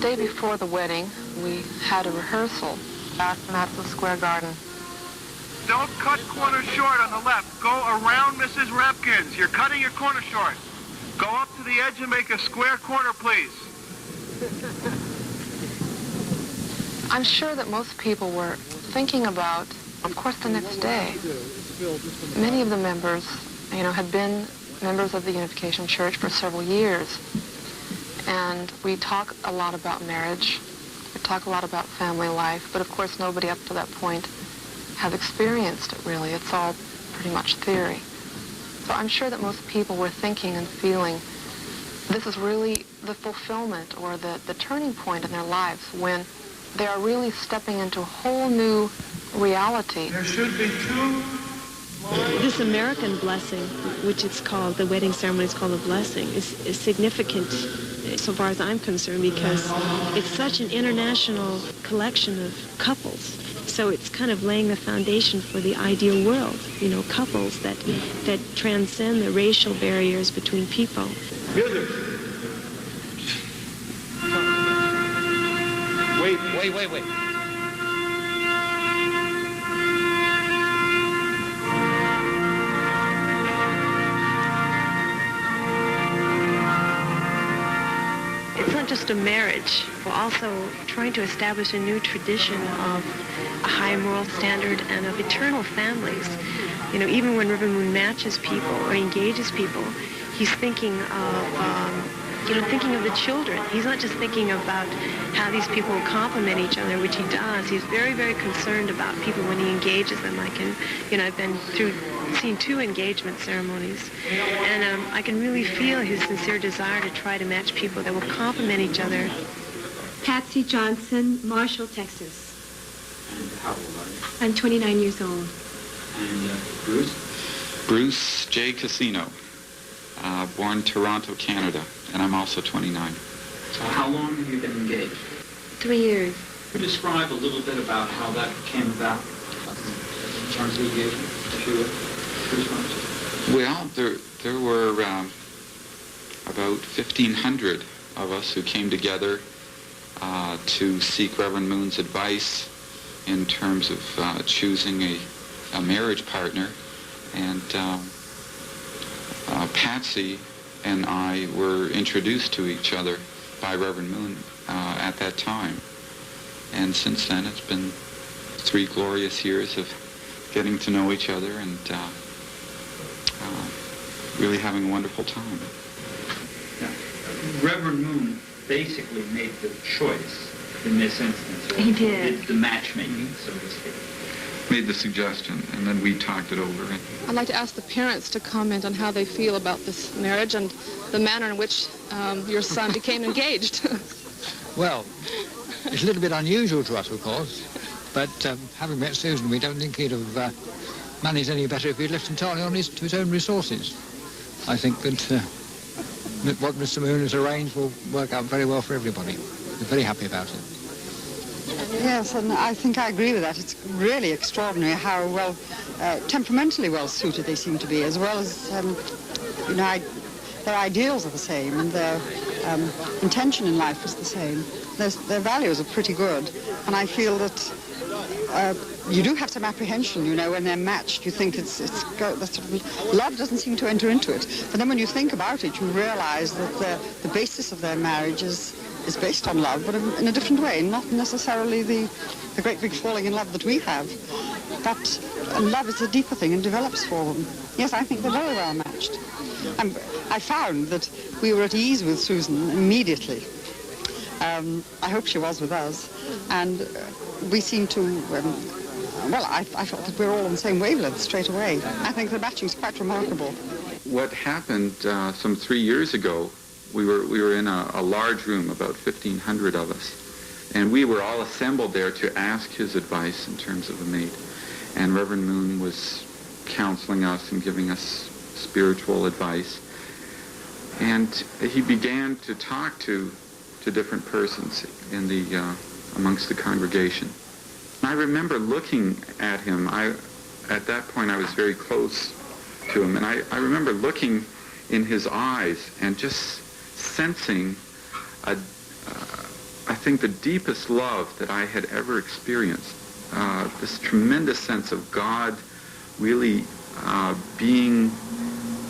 day before the wedding, we had a rehearsal at Madison Square Garden. Don't cut corner short on the left. Go around Mrs. Repkins. You're cutting your corner short. Go up to the edge and make a square corner, please. I'm sure that most people were thinking about, of course, the next day. Many of the members, had been members of the Unification Church for several years. And we talk a lot about marriage. We talk a lot about family life. But of course, nobody up to that point has experienced it, really. It's all pretty much theory. So I'm sure that most people were thinking and feeling this is really the fulfillment or the turning point in their lives when they are really stepping into a whole new reality. There should be two. This American blessing, which it's called, the wedding ceremony is called a blessing, is significant so far as I'm concerned because it's such an international collection of couples. So it's kind of laying the foundation for the ideal world, couples that transcend the racial barriers between people. Music. Wait. It's not just a marriage, but also trying to establish a new tradition of a high moral standard and of eternal families. Even when Reverend Moon matches people or engages people, he's thinking of the children. He's not just thinking about how these people will complement each other, which he does. He's very, very concerned about people when he engages them. I've been seen 2 engagement ceremonies, and I can really feel his sincere desire to try to match people that will complement each other. Patsy Johnson, Marshall, Texas. And how old are you? I'm 29 years old. And Bruce? Bruce J. Casino, born Toronto, Canada, and I'm also 29. So how long have you been engaged? 3 years. Could you describe a little bit about how that came about in terms of engagement, if you would? Well, there were about 1,500 of us who came together to seek Reverend Moon's advice in terms of choosing a marriage partner. And Patsy and I were introduced to each other by Reverend Moon at that time. And since then, it's been 3 glorious years of getting to know each other and really having a wonderful time. Now, Reverend Moon basically made the choice in this instance. He did. The matchmaking, so to speak. Made the suggestion, and then we talked it over. I'd like to ask the parents to comment on how they feel about this marriage and the manner in which your son became engaged. Well, it's a little bit unusual to us, of course, but having met Susan, we don't think he'd have managed any better if he'd left entirely to his own resources. I think that what Mr. Moon has arranged will work out very well for everybody. We're very happy about it. Yes, and I think I agree with that. It's really extraordinary how well, temperamentally well suited they seem to be, as well as, their ideals are the same and their intention in life is the same. Their values are pretty good, and I feel that you do have some apprehension, when they're matched. You think love doesn't seem to enter into it. But then when you think about it, you realize that the basis of their marriage is based on love, but in a different way, not necessarily the great big falling in love that we have. But love is a deeper thing and develops for them. Yes, I think they're very well matched. I found that we were at ease with Susan immediately. I hope she was with us. And we seemed to, I thought that we were all on the same wavelength straight away. I think the matching's quite remarkable. What happened some 3 years ago, we were in a large room, about 1,500 of us, and we were all assembled there to ask his advice in terms of a mate. And Reverend Moon was counseling us and giving us spiritual advice. And he began to talk to different persons in amongst the congregation. I remember looking at him. At that point, I was very close to him, and I remember looking in his eyes and just sensing a I think, the deepest love that I had ever experienced. This tremendous sense of God really being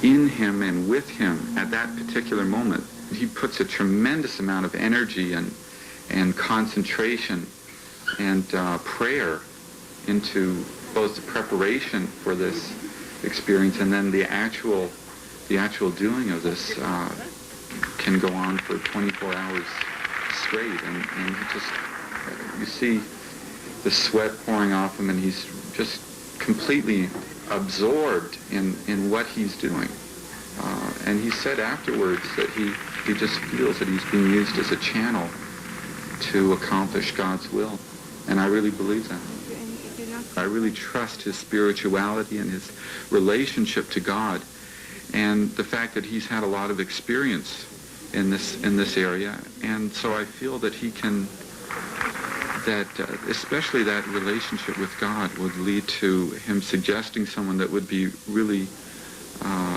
in him and with him at that particular moment. He puts a tremendous amount of energy and concentration and prayer into both the preparation for this experience and then the actual doing of this can go on for 24 hours straight, and you see the sweat pouring off him, and he's just completely absorbed in what he's doing. And he said afterwards that he just feels that he's being used as a channel to accomplish God's will. And I really believe that. I really trust his spirituality and his relationship to God, and the fact that he's had a lot of experience in this area, and so I feel that he can, especially that relationship with God would lead to him suggesting someone that would be really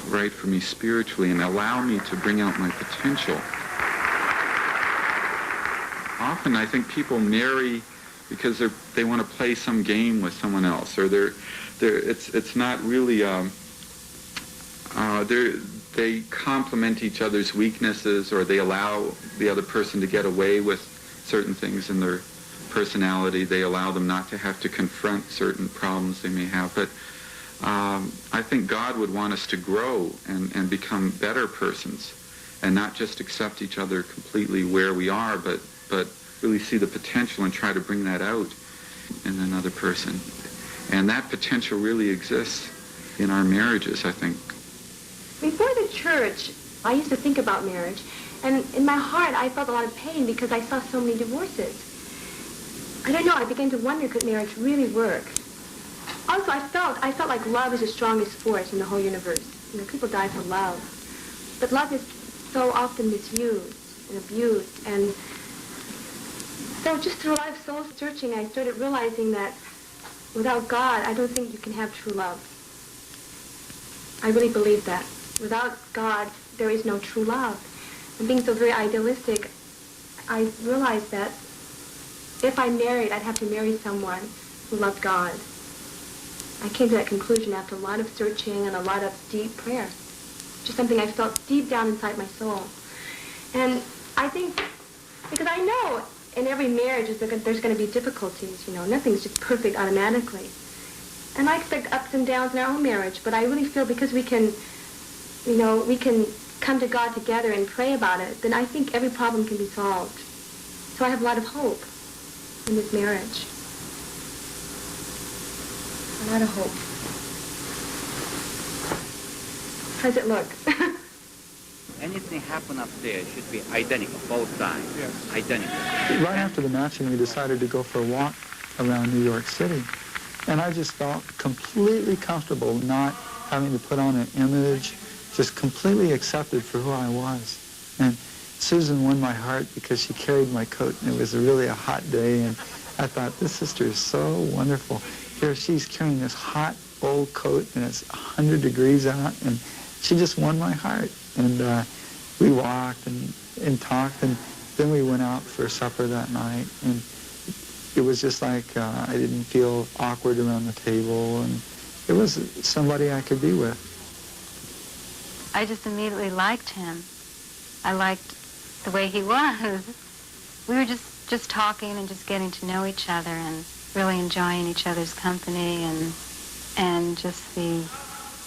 right for me spiritually and allow me to bring out my potential. Often I think people marry because they want to play some game with someone else, or it's not really they complement each other's weaknesses, or they allow the other person to get away with certain things in their personality. They allow them not to have to confront certain problems they may have. But I think God would want us to grow and become better persons, and not just accept each other completely where we are, but really see the potential and try to bring that out in another person. And that potential really exists in our marriages, I think. Before the church, I used to think about marriage, and in my heart I felt a lot of pain because I saw so many divorces. I don't know, I began to wonder, could marriage really work? Also, I felt like love is the strongest force in the whole universe. You know, people die for love. But love is so often misused and abused, and so just through life soul searching, I started realizing that without God, I don't think you can have true love. I really believe that. Without God, there is no true love. And being so very idealistic, I realized that if I married, I'd have to marry someone who loved God. I came to that conclusion after a lot of searching and a lot of deep prayer. Just something I felt deep down inside my soul. And I think, because I know in every marriage there's going to be difficulties, you know. Nothing's just perfect automatically. And I expect ups and downs in our own marriage, but I really feel because we can, you know, we can come to God together and pray about it, then I think every problem can be solved. So I have a lot of hope in this marriage. A lot of hope. How's it look? Anything happen up there should be identical, both sides. Yes. Identical. Right after the matching, we decided to go for a walk around New York City. And I just felt completely comfortable not having to put on an image, just completely accepted for who I was. And Susan won my heart because she carried my coat, and it was really a hot day. And I thought, this sister is so wonderful. Here she's carrying this hot old coat, and it's 100 degrees out, and she just won my heart. And we walked and talked, and then we went out for supper that night. And it was just like I didn't feel awkward around the table, and it was somebody I could be with. I just immediately liked him. I liked the way he was. We were just talking and just getting to know each other and really enjoying each other's company, and just the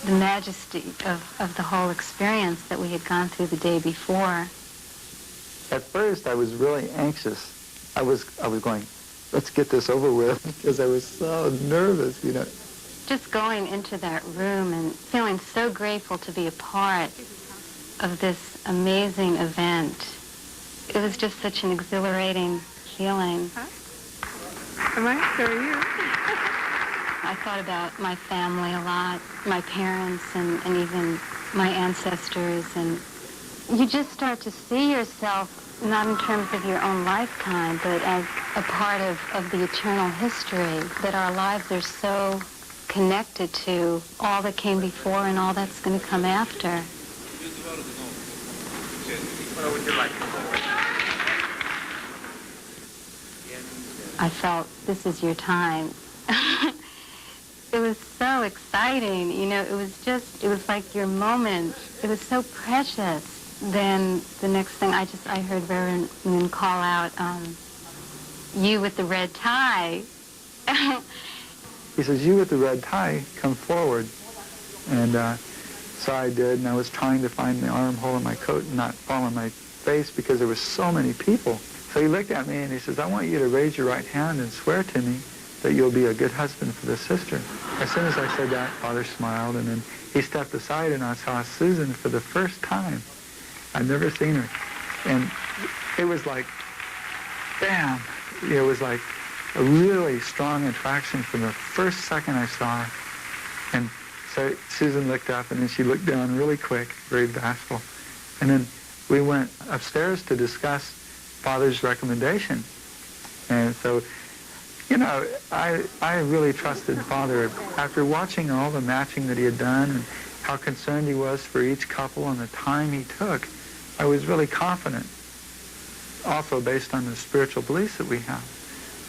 majesty of the whole experience that we had gone through the day before. At first, I was really anxious. I was going, let's get this over with, because I was so nervous, you know. Just going into that room and feeling so grateful to be a part of this amazing event. It was just such an exhilarating feeling. Huh? Am I? So are you? I thought about my family a lot, my parents and even my ancestors, and you just start to see yourself not in terms of your own lifetime, but as a part of the eternal history, that our lives are so connected to all that came before and all that's going to come after. What would you like? I felt, this is your time. It was so exciting, you know, it was like your moment. It was so precious. Then the next thing, I heard Reverend Moon call out, you with the red tie. He says, you with the red tie, come forward. And so I did, and I was trying to find the armhole in my coat and not fall on my face because there were so many people. So he looked at me and he says, I want you to raise your right hand and swear to me that you'll be a good husband for this sister. As soon as I said that, Father smiled, and then he stepped aside, and I saw Susan for the first time. I'd never seen her. And it was like, bam! It was like a really strong attraction from the first second I saw her. And so Susan looked up, and then she looked down really quick, very bashful. And then we went upstairs to discuss Father's recommendation. And so, you know, I really trusted Father. After watching all the matching that he had done and how concerned he was for each couple and the time he took, I was really confident, also based on the spiritual beliefs that we have.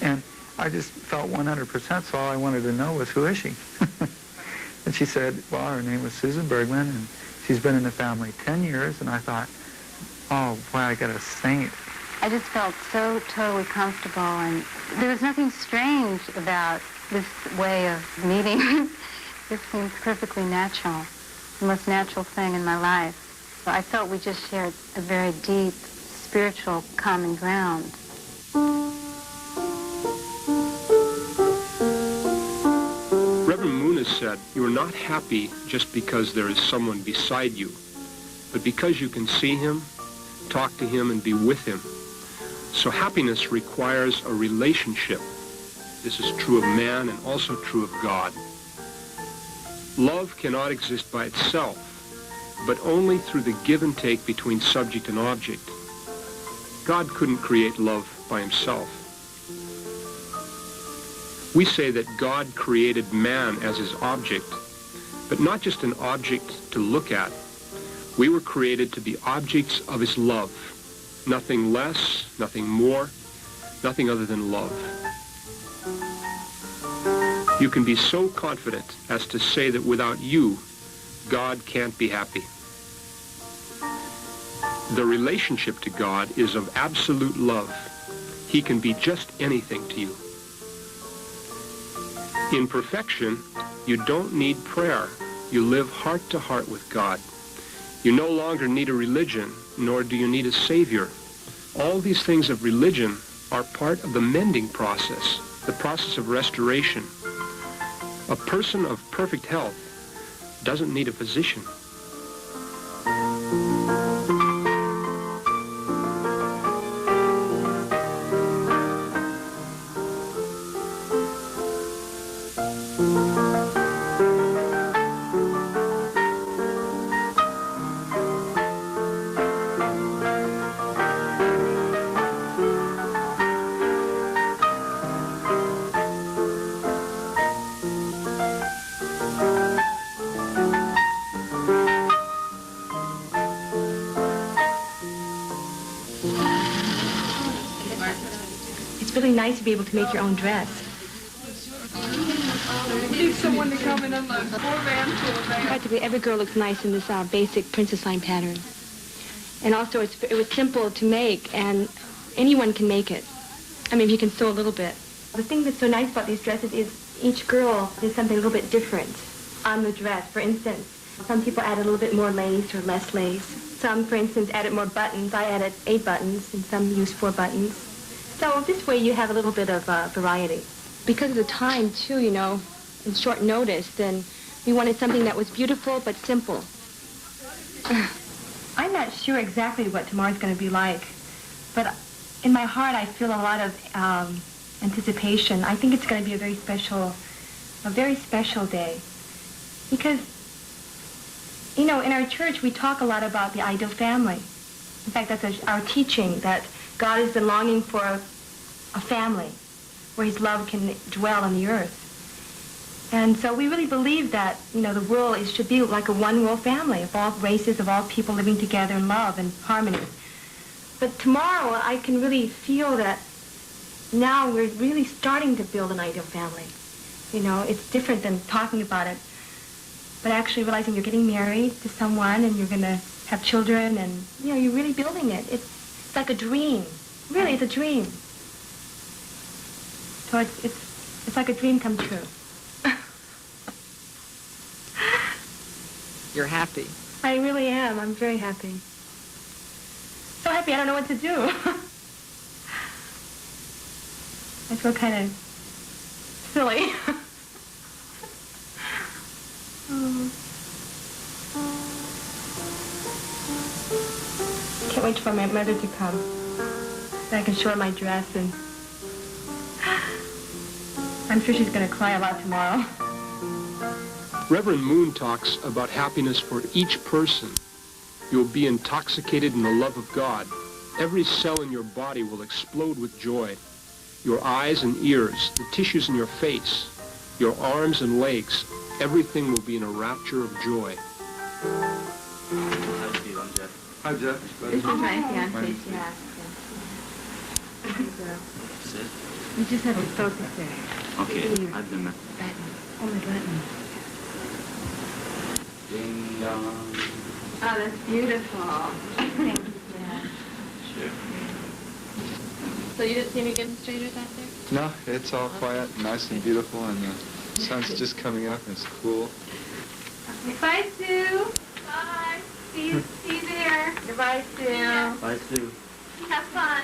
And I just felt 100%, so all I wanted to know was, who is she? And she said, well, her name was Susan Bergman, and she's been in the family 10 years, and I thought, oh, boy, I got a saint. I just felt so totally comfortable, and there was nothing strange about this way of meeting. This seemed perfectly natural, the most natural thing in my life. So I felt we just shared a very deep, spiritual common ground. Reverend Moon has said, you are not happy just because there is someone beside you, but because you can see him, talk to him, and be with him. So happiness requires a relationship. This is true of man and also true of God. Love cannot exist by itself, but only through the give and take between subject and object. God couldn't create love by himself. We say that God created man as his object, but not just an object to look at. We were created to be objects of his love. Nothing less, nothing more, nothing other than love. You can be so confident as to say that without you, God can't be happy. The relationship to God is of absolute love. He can be just anything to you. In perfection, you don't need prayer. You live heart to heart with God. You no longer need a religion, nor do you need a savior. All these things of religion are part of the mending process, the process of restoration. A person of perfect health doesn't need a physician. Nice to be able to make your own dress. Need someone to come in on the Practically every girl looks nice in this basic princess line pattern. And also it was simple to make, and anyone can make it. I mean, if you can sew a little bit. The thing that's so nice about these dresses is each girl did something a little bit different on the dress. For instance, some people added a little bit more lace or less lace. Some, for instance, added more buttons. I added 8 buttons, and some used 4 buttons. So this way you have a little bit of variety. Because of the time, too, you know, in short notice, then we wanted something that was beautiful but simple. I'm not sure exactly what tomorrow's going to be like, but in my heart I feel a lot of anticipation. I think it's going to be a very special day. Because, you know, in our church we talk a lot about the ideal family. In fact, that's our teaching, that God has been longing for a family where his love can dwell on the earth. And so we really believe that, you know, the world should be like a one-world family of all races, of all people living together in love and harmony. But tomorrow I can really feel that now we're really starting to build an ideal family. You know, it's different than talking about it, but actually realizing you're getting married to someone and you're going to have children and, you know, you're really building it. It's like a dream. Really, it's a dream. So it's like a dream come true. You're happy. I really am. I'm very happy. So happy I don't know what to do. I feel kind of silly. Can't wait for my mother to come. So I can show her my dress, and I'm sure she's going to cry a lot tomorrow. Reverend Moon talks about happiness for each person. You will be intoxicated in the love of God. Every cell in your body will explode with joy. Your eyes and ears, the tissues in your face, your arms and legs, everything will be in a rapture of joy. Hi, Jeff. This is my fiance. Yeah. You just have to focus there. Okay, I've done that. Oh, my button. Ding dong. Oh, that's beautiful. Thank you. Sure. So you didn't see any good strangers out there? No, it's all quiet, nice and beautiful, and the sun's just coming up, and it's cool. Bye, Sue. Bye. See you there. Goodbye, Sue. Bye, Sue. Have fun.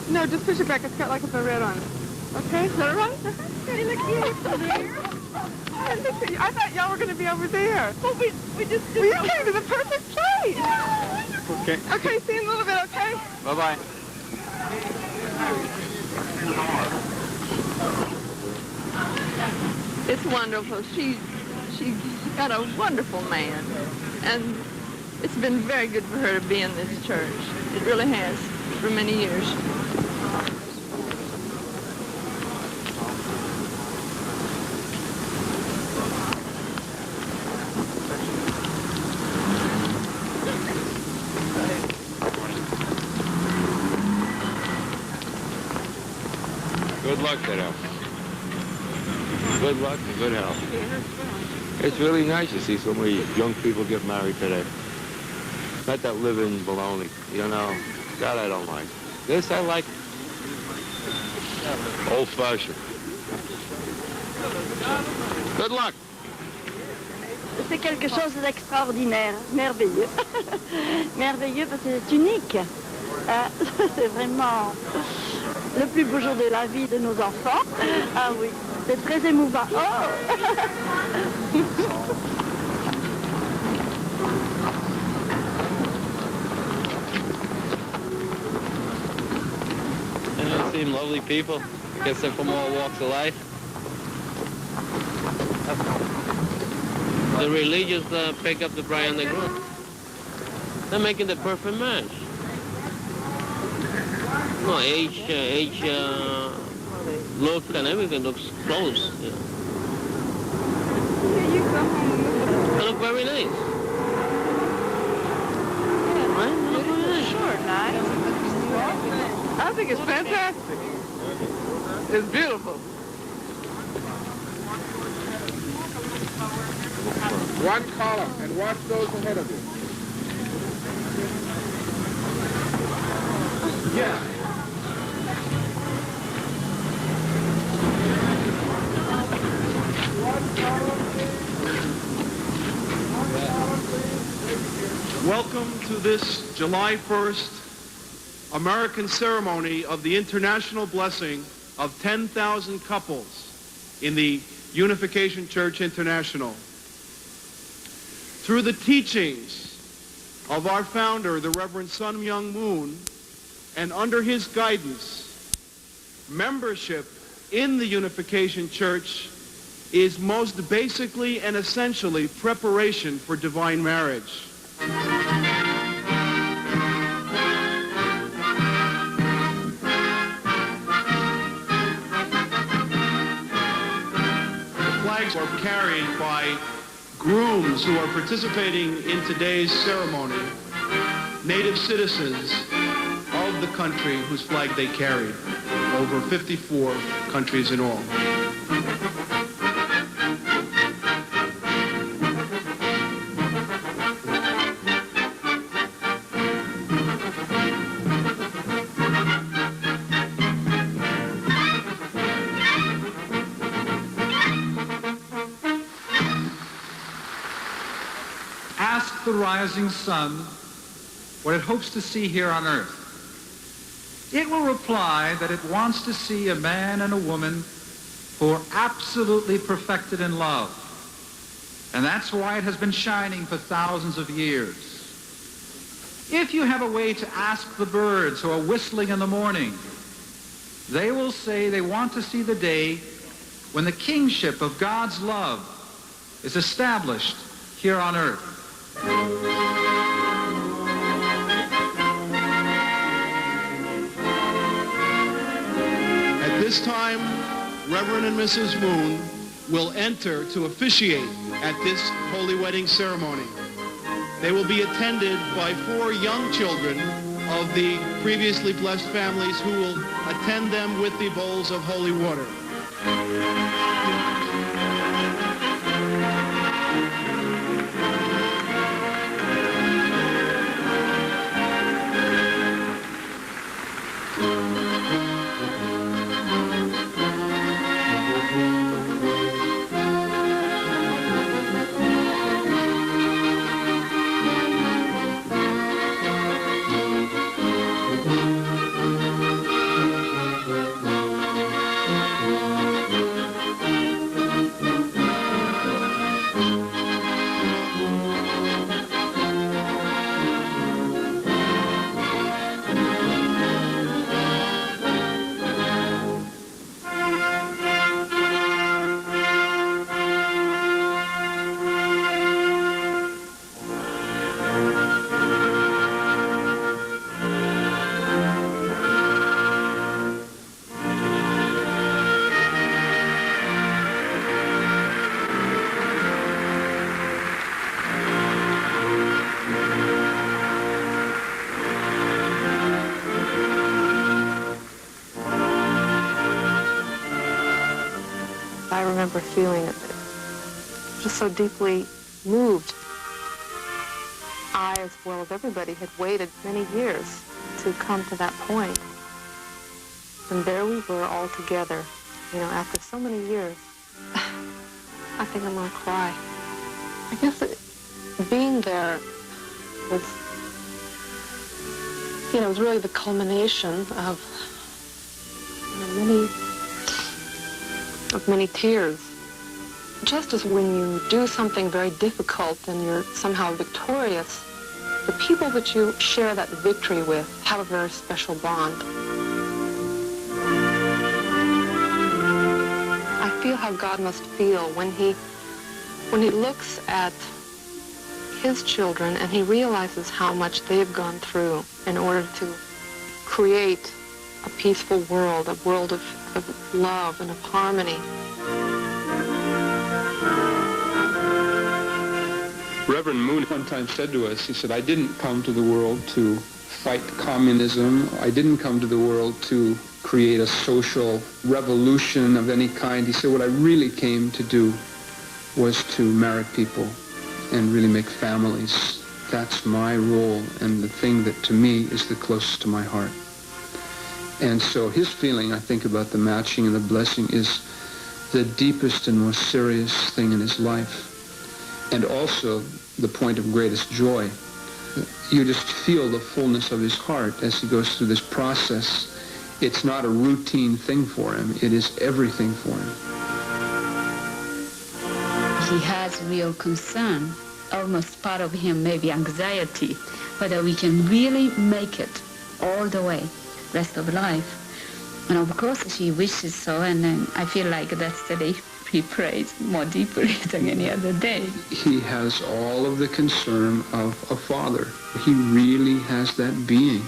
No, just push it back. It's got like a red on it. Okay, is that all right? Hey, look here. I thought y'all were going to be over there. Well, we just... Well, you came to the perfect place. Okay. Okay, see you in a little bit, okay? Bye-bye. It's wonderful. She got a wonderful man. And it's been very good for her to be in this church. It really has, for many years. Good luck to them. Good luck and good health. It's really nice to see so many young people get married today. Not that living baloney, you know. That I don't like. This I like. Old-fashioned. Good luck. C'est quelque chose d'extraordinaire, merveilleux. Merveilleux parce que c'est unique. C'est vraiment le plus beau jour de la vie de nos enfants. Ah oui, c'est très émouvant. Oh. They seem lovely people. I guess they're from all walks of life. The religious pick up the bride and the groom. They're making the perfect match. No, age, look and everything looks close. Yeah. They look very nice. Right? They look very nice. Sure, nice. I think it's fantastic. It's beautiful. One column, and watch those ahead of you. Yeah. Welcome to this July 1st American ceremony of the international blessing of 10,000 couples in the Unification Church International. Through the teachings of our founder, the Reverend Sun Myung Moon, and under his guidance, membership in the Unification Church is most basically and essentially preparation for divine marriage. The flags are carried by grooms who are participating in today's ceremony, native citizens of the country whose flag they carried, over 54 countries in all. Ask the rising sun what it hopes to see here on earth. It will reply that it wants to see a man and a woman who are absolutely perfected in love. And that's why it has been shining for thousands of years. If you have a way to ask the birds who are whistling in the morning, they will say they want to see the day when the kingship of God's love is established here on earth. At this time, Reverend and Mrs. Moon will enter to officiate at this holy wedding ceremony. They will be attended by 4 young children of the previously blessed families who will attend them with the bowls of holy water. I remember feeling just so deeply moved. I, as well as everybody, had waited many years to come to that point. And there we were all together, after so many years. I think I'm going to cry. I guess being there was, was really the culmination of many tears. Just as when you do something very difficult and you're somehow victorious, the people that you share that victory with have a very special bond. I feel how God must feel when he looks at his children and he realizes how much they've gone through in order to create a peaceful world, a world of love and of harmony. Reverend Moon one time said to us, he said, I didn't come to the world to fight communism. I didn't come to the world to create a social revolution of any kind. He said, what I really came to do was to marry people and really make families. That's my role and the thing that to me is the closest to my heart. And so his feeling, I think, about the matching and the blessing is the deepest and most serious thing in his life. And also the point of greatest joy. You just feel the fullness of his heart as he goes through this process. It's not a routine thing for him. It is everything for him. He has real concern, almost part of him maybe anxiety, whether we can really make it all the way, rest of life. And of course she wishes so, and then I feel like that's the day he prays more deeply than any other day. He has all of the concern of a father. He really has that being.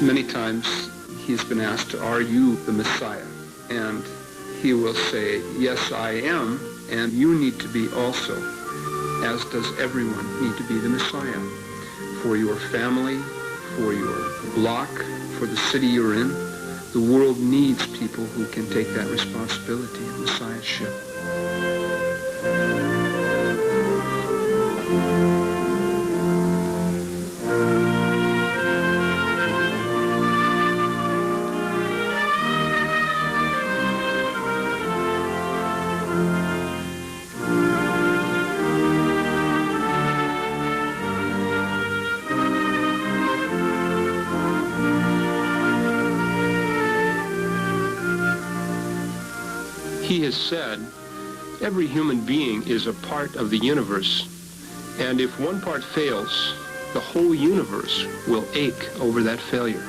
Many times he's been asked, are you the Messiah? And he will say, yes, I am, and you need to be also, as does everyone need to be the Messiah. For your family, for your block, for the city you're in, the world needs people who can take that responsibility of Messiahship. He has said, every human being is a part of the universe, and if one part fails, the whole universe will ache over that failure.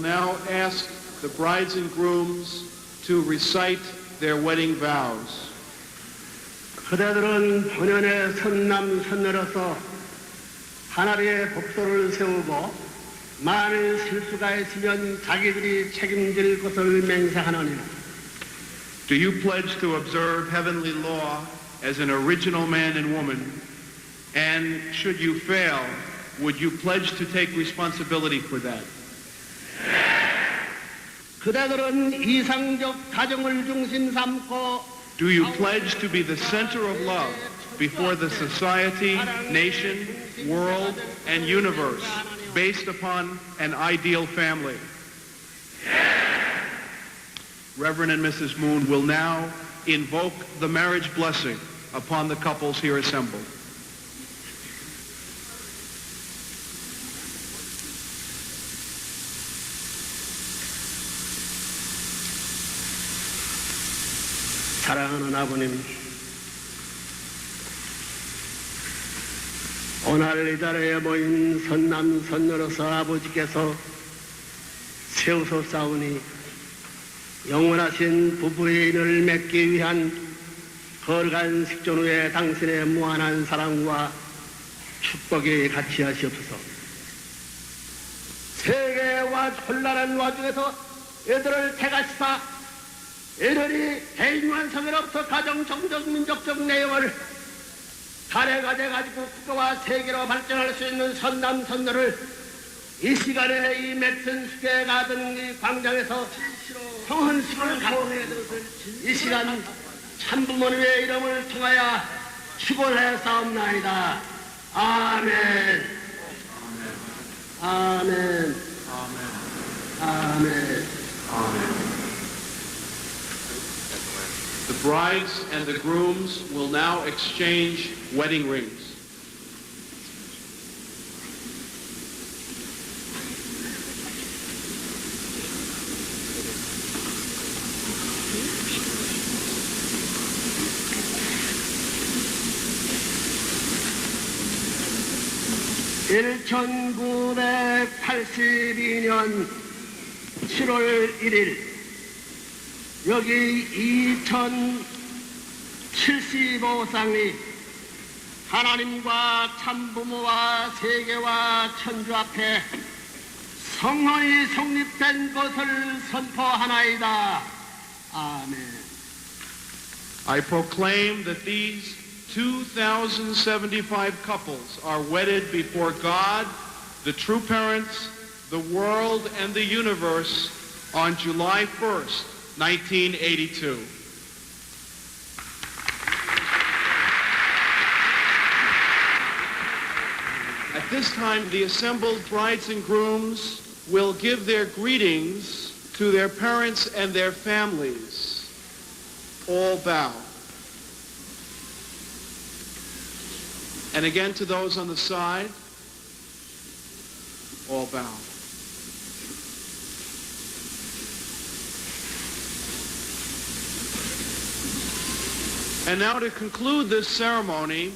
now ask the brides and grooms to recite their wedding vows. 그대들은 본연의 선남선녀로서 하나님의 법도를 세우고 만일 실수가 있으면 자기들이 책임질 것을 맹세하노니라. Do you pledge to observe heavenly law as an original man and woman? And should you fail, would you pledge to take responsibility for that? 그대들은 이상적 가정을 중심 삼고 Do you pledge to be the center of love before the society, nation, world, and universe based upon an ideal family? Reverend and Mrs. Moon will now invoke the marriage blessing upon the couples here assembled. 사랑하는 아버님, 오늘 이 자리에 모인 선남선녀로서 아버지께서 세우소사오니 영원하신 부부의 인을 맺기 위한 거룩한 식전 후에 당신의 무한한 사랑과 축복이 같이 하시옵소서. 세계와 혼란한 와중에서 애들을 택하시사 애들이 대인관성으로부터 가정, 정적, 민족적 내용을 가래가 돼가지고 국가와 세계로 발전할 수 있는 선남선녀를 이 시간에 이 맺힌 수계 가든 이 광장에서 성헌식을 강호해 이 시간 참부모님의 이름을 통하여 축원해 싸움나이다. 아멘. 아멘. 아멘. Amen. The brides and the grooms will now exchange wedding rings. (1982년 7월 1일) 여기 2075상이 하나님과 참부모와 세계와 천주 앞에 성헌이 성립된 것을 선포하나이다. 아멘. I proclaim that these 2,075 couples are wedded before God, the true parents, the world, and the universe on July 1st, 1982. At this time, the assembled brides and grooms will give their greetings to their parents and their families. All bow. And again to those on the side, all bow. And now to conclude this ceremony,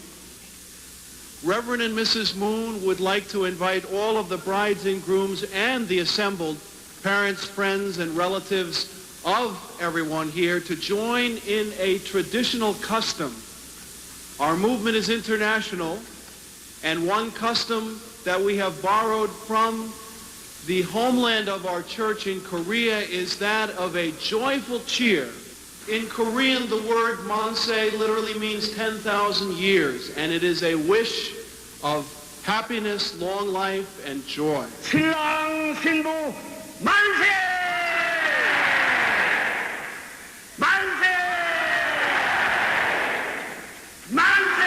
Reverend and Mrs. Moon would like to invite all of the brides and grooms and the assembled parents, friends, and relatives of everyone here to join in a traditional custom. Our movement is international, and one custom that we have borrowed from the homeland of our church in Korea is that of a joyful cheer. In Korean, the word manse literally means 10,000 years, and it is a wish of happiness, long life, and joy. 신랑 신부 만세! 만세! 만세!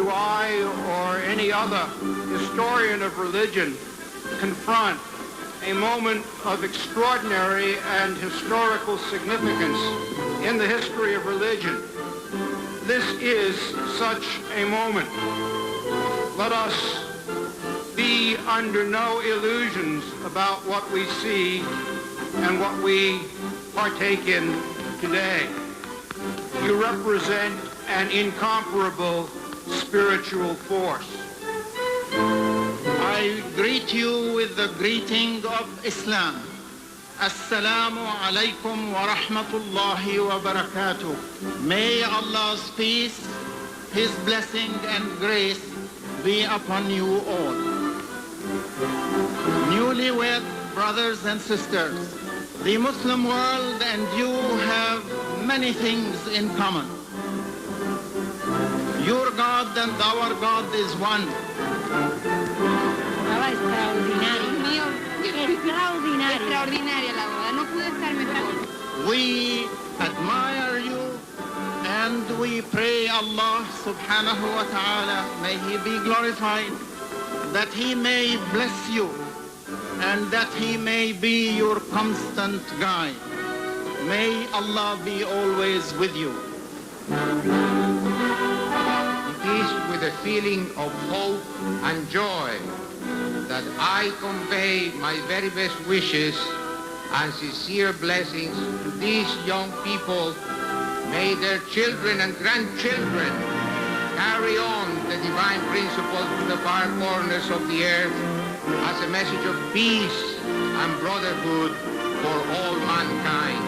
do I or any other historian of religion confront a moment of extraordinary and historical significance in the history of religion. This is such a moment. Let us be under no illusions about what we see and what we partake in today. You represent an incomparable spiritual force. I greet you with the greeting of Islam. Assalamu alaikum wa rahmatullahi wa barakatuh. May Allah's peace, His blessing and grace be upon you all. Newlywed brothers and sisters, the Muslim world and you have many things in common. Your God and our God is one. Extraordinaria la boda, no pude estar mejor. We admire you and we pray Allah subhanahu wa ta'ala, may He be glorified, that He may bless you and that He may be your constant guide. May Allah be always with you. It is with a feeling of hope and joy that I convey my very best wishes and sincere blessings to these young people. May their children and grandchildren carry on the divine principles to the far corners of the earth as a message of peace and brotherhood for all mankind.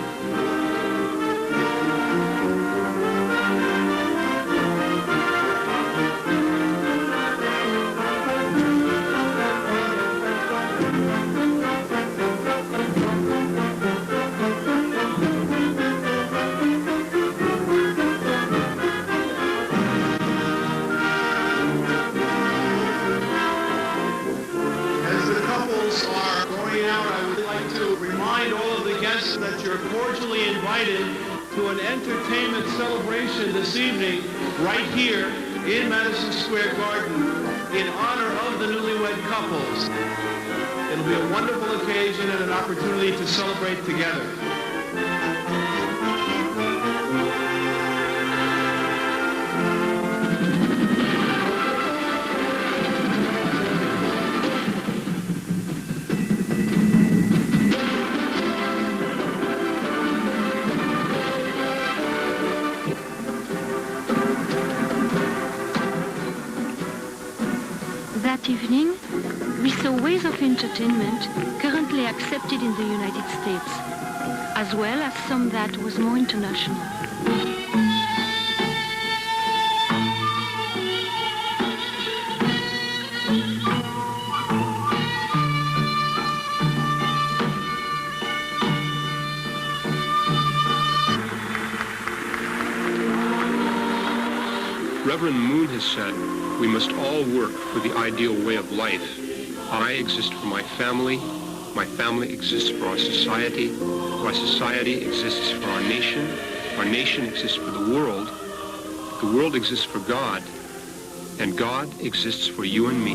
That you're cordially invited to an entertainment celebration this evening right here in Madison Square Garden in honor of the newlywed couples. It'll be a wonderful occasion and an opportunity to celebrate together. That evening, we saw ways of entertainment currently accepted in the United States, as well as some that was more international. Reverend Moon has said, we must all work for the ideal way of life. I exist for my family exists for our society exists for our nation exists for the world exists for God, and God exists for you and me.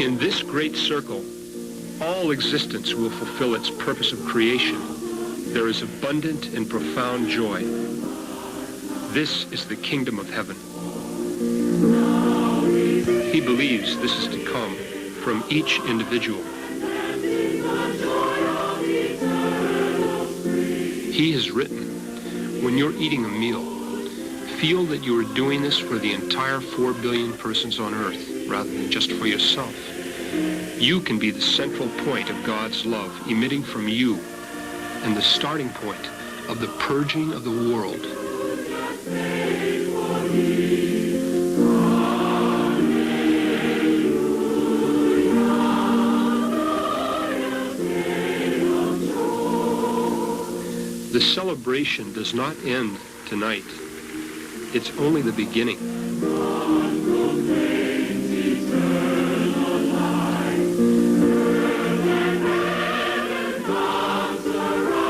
In this great circle, all existence will fulfill its purpose of creation. There is abundant and profound joy. This is the kingdom of heaven. He believes this is to come from each individual. He has written, when you're eating a meal, feel that you are doing this for the entire 4 billion persons on earth, rather than just for yourself. You can be the central point of God's love emitting from you and the starting point of the purging of the world. The celebration does not end tonight. It's only the beginning. Comes around.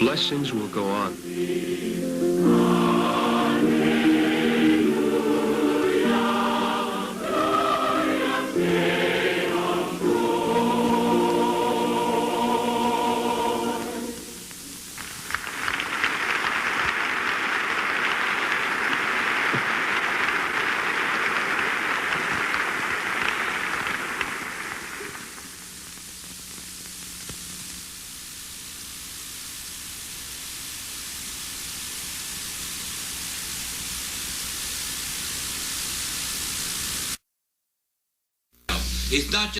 blessings will go on. It's not just